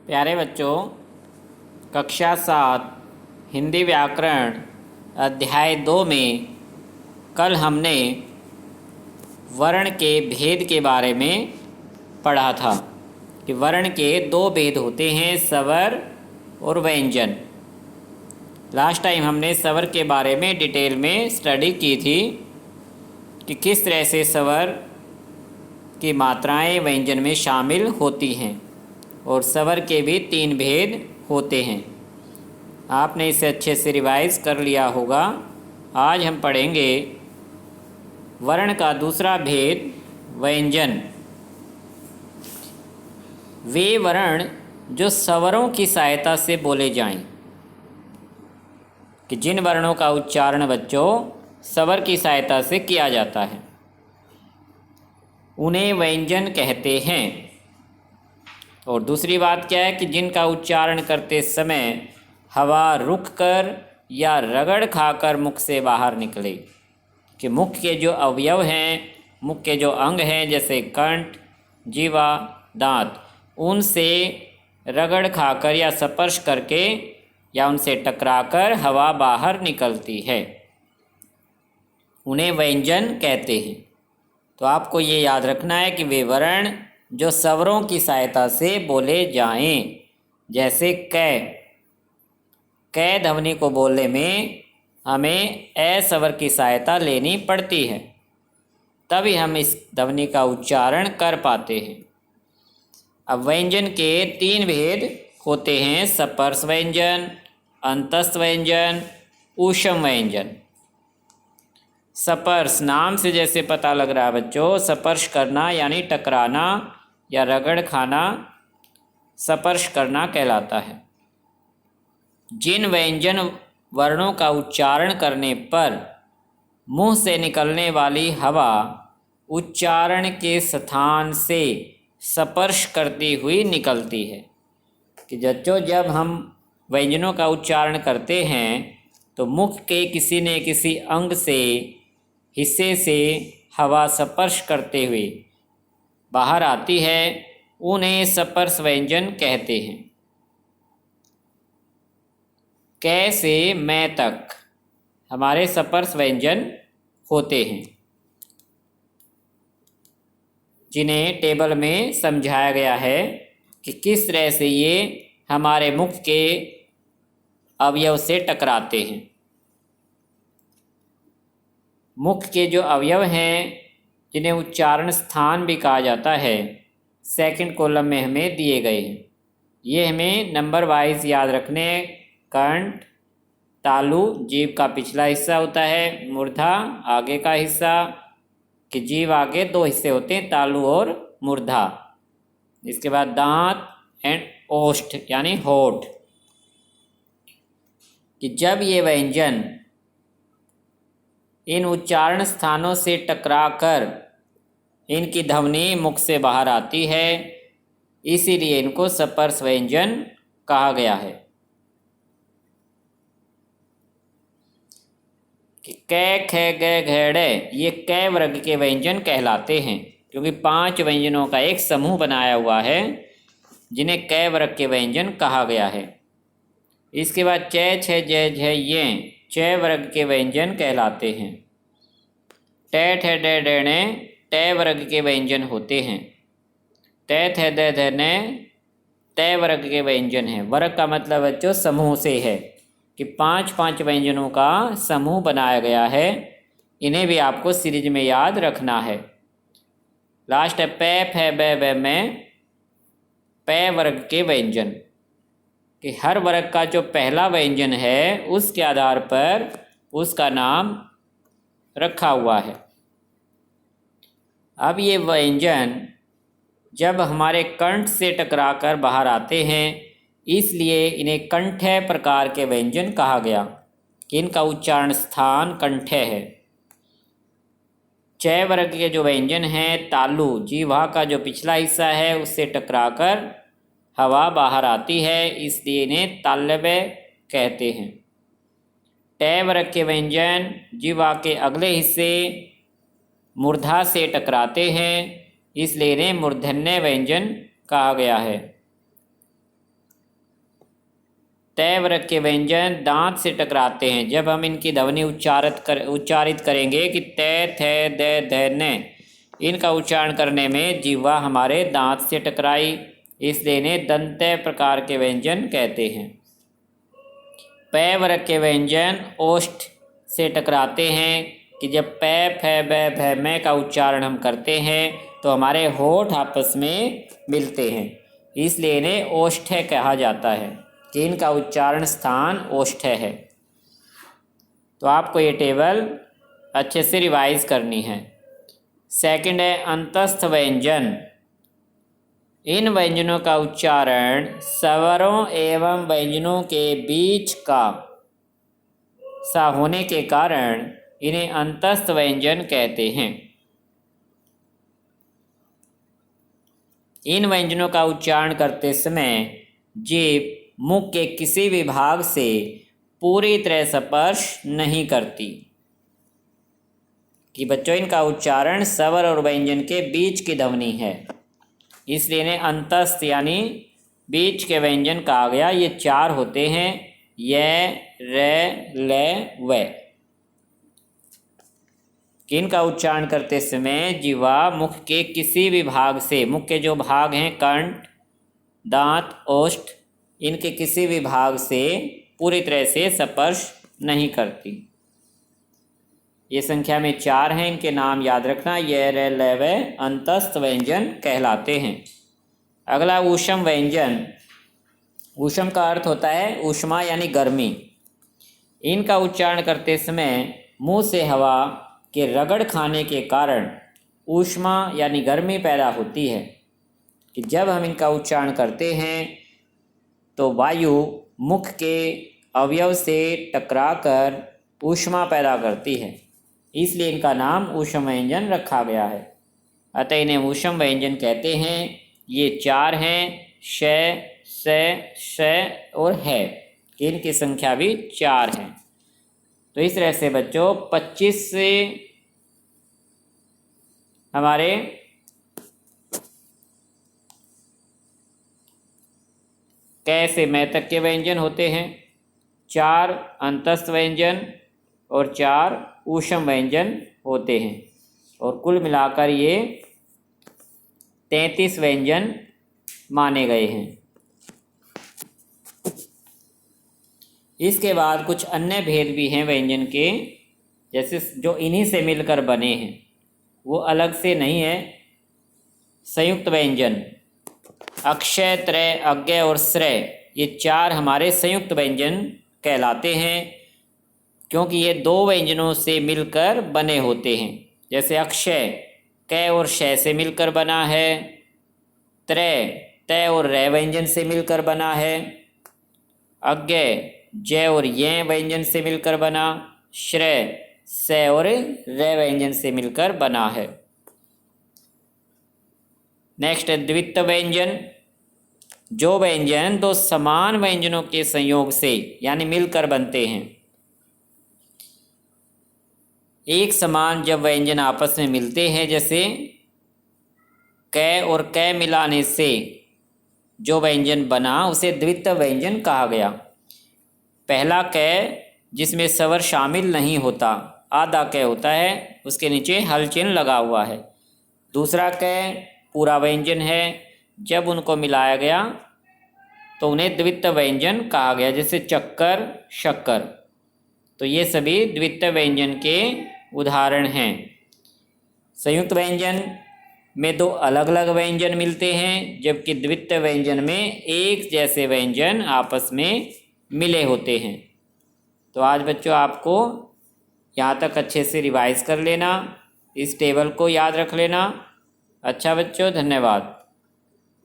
प्यारे बच्चों, कक्षा 7 हिंदी व्याकरण अध्याय 2 में कल हमने वर्ण के भेद के बारे में पढ़ा था कि वर्ण के 2 भेद होते हैं, स्वर और व्यंजन। लास्ट टाइम हमने स्वर के बारे में डिटेल में स्टडी की थी कि किस तरह से स्वर की मात्राएं व्यंजन में शामिल होती हैं और स्वर के भी 3 भेद होते हैं। आपने इसे अच्छे से रिवाइज कर लिया होगा। आज हम पढ़ेंगे वर्ण का दूसरा भेद, व्यंजन। वे वर्ण जो स्वरों की सहायता से बोले जाएं, कि जिन वर्णों का उच्चारण बच्चों स्वर की सहायता से किया जाता है, उन्हें व्यंजन कहते हैं। और दूसरी बात क्या है कि जिनका उच्चारण करते समय हवा रुककर या रगड़ खाकर मुख से बाहर निकले, कि मुख के जो अवयव हैं, मुख के जो अंग हैं जैसे कंठ, जीवा, दांत, उनसे रगड़ खाकर या स्पर्श करके या उनसे टकराकर हवा बाहर निकलती है, उन्हें व्यंजन कहते हैं। तो आपको ये याद रखना है कि वे वर्ण जो स्वरों की सहायता से बोले जाएं, जैसे कै ध्वनि को बोलने में हमें ए स्वर की सहायता लेनी पड़ती है, तभी हम इस ध्वनि का उच्चारण कर पाते हैं। अब व्यंजन के 3 भेद होते हैं, स्पर्श व्यंजन, अंतस्थ व्यंजन, ऊष्म व्यंजन। स्पर्श नाम से जैसे पता लग रहा है बच्चों, स्पर्श करना यानी टकराना या रगड़ खाना स्पर्श करना कहलाता है। जिन व्यंजन वर्णों का उच्चारण करने पर मुंह से निकलने वाली हवा उच्चारण के स्थान से स्पर्श करती हुई निकलती है, कि बच्चों जब हम व्यंजनों का उच्चारण करते हैं तो मुख के किसी न किसी अंग से, हिस्से से हवा स्पर्श करते हुए बाहर आती है, उन्हें स्पर्श व्यंजन कहते हैं। कै से मैं तक हमारे स्पर्श व्यंजन होते हैं, जिन्हें टेबल में समझाया गया है कि किस तरह से ये हमारे मुख के अवयव से टकराते हैं। मुख के जो अवयव हैं, जिन्हें उच्चारण स्थान भी कहा जाता है, सेकंड कॉलम में हमें दिए गए हैं। ये हमें नंबर वाइज याद रखने। कंठ, तालु जीभ का पिछला हिस्सा होता है, मूर्धा आगे का हिस्सा, कि जीभ आगे 2 हिस्से होते हैं, तालु और मूर्धा। इसके बाद दांत एंड ओष्ठ यानी होठ। कि जब ये व्यंजन इन उच्चारण स्थानों से टकराकर इनकी ध्वनि मुख से बाहर आती है, इसीलिए इनको स्पर्श व्यंजन कहा गया है। कि कै, खे, गे, घेड़े ये कै वर्ग के व्यंजन कहलाते हैं, क्योंकि 5 व्यंजनों का एक समूह बनाया हुआ है, जिन्हें कै वर्ग के व्यंजन कहा गया है। इसके बाद चै, छे, जय, झ, ये चै वर्ग के व्यंजन कहलाते हैं। टे, ठे, डे, डेणे टे वर्ग के व्यंजन होते हैं। ते, थे, दे, धने ते वर्ग के व्यंजन हैं। वर्ग का मतलब बच्चों समूह से है, कि 5 व्यंजनों का समूह बनाया गया है। इन्हें भी आपको सीरीज में याद रखना है। लास्ट है पे, फे, बे, बे में पे वर्ग के व्यंजन, कि हर वर्ग का जो पहला व्यंजन है उसके आधार पर उसका नाम रखा हुआ है। अब ये व्यंजन जब हमारे कंठ से टकराकर बाहर आते हैं, इसलिए इन्हें कंठ्य प्रकार के व्यंजन कहा गया, कि इनका उच्चारण स्थान कंठ्य है। चै वर्ग के जो व्यंजन हैं, तालु जीवा का जो पिछला हिस्सा है उससे टकराकर हवा बाहर आती है, इसलिए इन्हें तालव्य कहते हैं। टे वर्ग के व्यंजन जीवा के अगले हिस्से मूर्धा से टकराते हैं, इसलिए इन्हें मूर्धन्य व्यंजन कहा गया है। तय वर्ग के व्यंजन दांत से टकराते हैं। जब हम इनकी ध्वनि उच्चारित करेंगे कि तय, थे, द, ध, न, इनका उच्चारण करने में जिह्वा हमारे दांत से टकराई, इसलिए इन्हें दंतय प्रकार के व्यंजन कहते हैं। पै वर्ग के व्यंजन ओष्ठ से टकराते हैं कि जब पै, फै, बै, भै, मै का उच्चारण हम करते हैं तो हमारे होठ आपस में मिलते हैं, इसलिए इन्हें ओष्ठ्य कहा जाता है कि इनका उच्चारण स्थान ओष्ठ्य है। तो आपको ये टेबल अच्छे से रिवाइज करनी है। सेकंड है अंतस्थ व्यंजन। इन व्यंजनों का उच्चारण स्वरों एवं व्यंजनों के बीच का सा होने के कारण इन्हें अंतस्थ व्यंजन कहते हैं। इन व्यंजनों का उच्चारण करते समय जीभ मुख के किसी भी भाग से पूरी तरह स्पर्श नहीं करती। कि बच्चों इनका उच्चारण स्वर और व्यंजन के बीच की ध्वनि है, इसलिए इन्हें अंतस्थ यानी बीच के व्यंजन कहा गया। ये 4 होते हैं, य, र, ल, व। इनका उच्चारण करते समय जिह्वा मुख के किसी भी भाग से, मुख के जो भाग हैं कंठ, दांत, ओष्ठ, इनके किसी भी भाग से पूरी तरह से स्पर्श नहीं करती। ये संख्या में 4 हैं, इनके नाम याद रखना। य, र, ल, व अंतस्थ व्यंजन कहलाते हैं। अगला ऊष्म व्यंजन। ऊष्म का अर्थ होता है ऊष्मा यानी गर्मी। इनका उच्चारण करते समय मुंह से हवा के रगड़ खाने के कारण ऊष्मा यानी गर्मी पैदा होती है। कि जब हम इनका उच्चारण करते हैं तो वायु मुख के अवयव से टकराकर ऊष्मा पैदा करती है, इसलिए इनका नाम ऊष्म व्यंजन रखा गया है। अतः इन्हें ऊष्म व्यंजन कहते हैं। ये 4 हैं, श, स, श और है। इनकी संख्या भी 4 है। तो इस तरह से बच्चों 25 से हमारे कै से मै तक के व्यंजन होते हैं, 4 अंतस्थ व्यंजन और 4 ऊष्म व्यंजन होते हैं, और कुल मिलाकर ये 33 व्यंजन माने गए हैं। इसके बाद कुछ अन्य भेद भी हैं व्यंजन के, जैसे जो इन्हीं से मिलकर बने हैं, वो अलग से नहीं है। संयुक्त व्यंजन अक्षय, त्रय, अज्ञ और श्रय, ये 4 हमारे संयुक्त व्यंजन कहलाते हैं, क्योंकि ये 2 व्यंजनों से मिलकर बने होते हैं। जैसे अक्षय कै और शय से मिलकर बना है, त्रय तय और रै व्यंजन से मिलकर बना है, अज्ञ जय और ये व्यंजन से मिलकर बना, श्रय स और रै व्यंजन से मिलकर बना है। नेक्स्ट है द्वित्व व्यंजन। जो व्यंजन 2 समान व्यंजनों के संयोग से यानी मिलकर बनते हैं। एक समान जब व्यंजन आपस में मिलते हैं, जैसे कै और कै मिलाने से जो व्यंजन बना उसे द्वित्व व्यंजन कहा गया। पहला कै जिसमें स्वर शामिल नहीं होता, आधा कै होता है, उसके नीचे हल चिन्ह लगा हुआ है। दूसरा कै पूरा व्यंजन है, जब उनको मिलाया गया तो उन्हें द्वित्व व्यंजन कहा गया, जैसे चक्कर, शक्कर। तो ये सभी द्वित्व व्यंजन के उदाहरण हैं। संयुक्त व्यंजन में 2 अलग अलग व्यंजन मिलते हैं, जबकि द्वित्व व्यंजन में एक जैसे व्यंजन आपस में मिले होते हैं। तो आज बच्चों आपको यहाँ तक अच्छे से रिवाइज कर लेना, इस टेबल को याद रख लेना। अच्छा बच्चों, धन्यवाद।